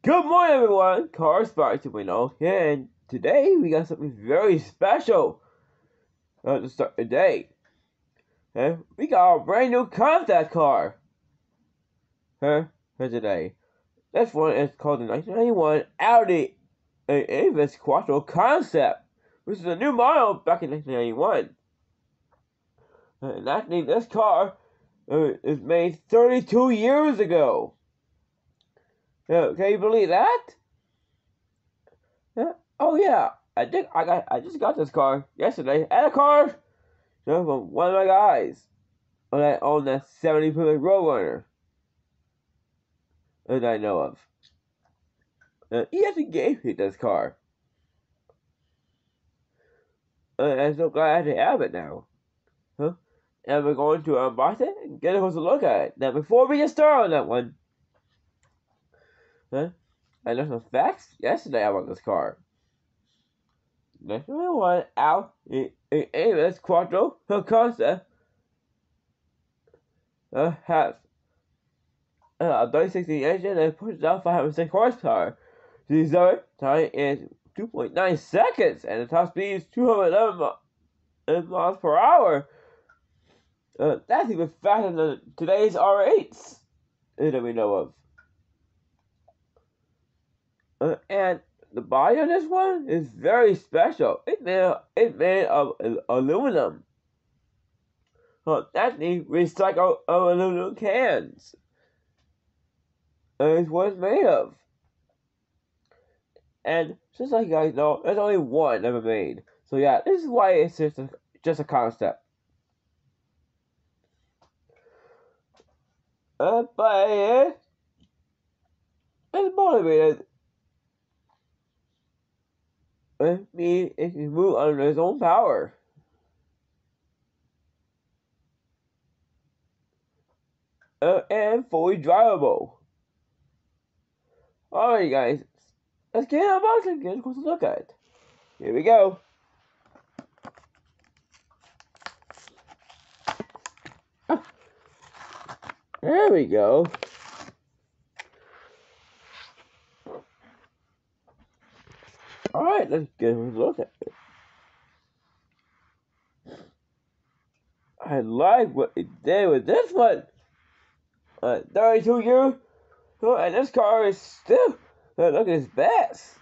Good morning, everyone. Car Spark 2.0 here, and today we got something very special to start the day. We got a brand new concept car for today. This one is called the 1991 Audi Avus Quattro Concept, which is a new model back in 1991. And actually, this car is made 32 years ago. Can you believe that? Oh yeah, I just got this car yesterday. And a car, from one of my guys that owned that 70 Plymouth Roadrunner that I know of. He actually gave me this car. And I'm so glad to have it now. And we're going to unbox it and get a closer look at it. Now, before we get started on that one, I know some facts yesterday about this car. Next one, Audi Avus Quattro concept has a 3060 engine and pushes out 506 horsepower. The desired time is 2.9 seconds, and the top speed is 211 miles per hour. That's even faster than today's R8s that we know of. And the body on this one is very special. It's made of aluminum. That's the recycled aluminum cans. Is what it's made of. And just like you guys know, there's only one ever made. So yeah, this is why it's just a concept. But it's motivated. It can move under its own power. And fully drivable. Alright guys, let's get an unboxing and get a closer look at it. Here we go. There we go. Alright, let's get a look at it. I like what it did with this one. 32 years, and this car is still looking its best.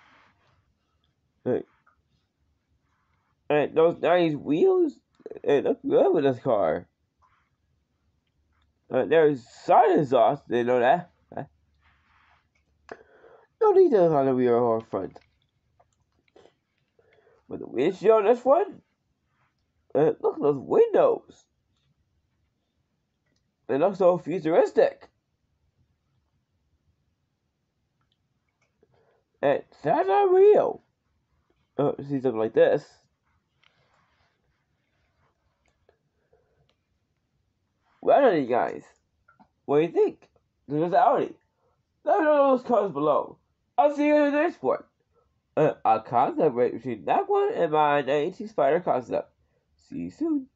And those nice wheels, they look good with this car. There's side exhaust, you know that. No details on the rear or front. But the windshield on this one, look at those windows. They look so futuristic. And that's not real. See something like this. Well, you guys, what do you think? This is Audi. Let me know those comments below. I'll see you in the next one. A concept right between that one and my 1980 Spider concept. See you soon.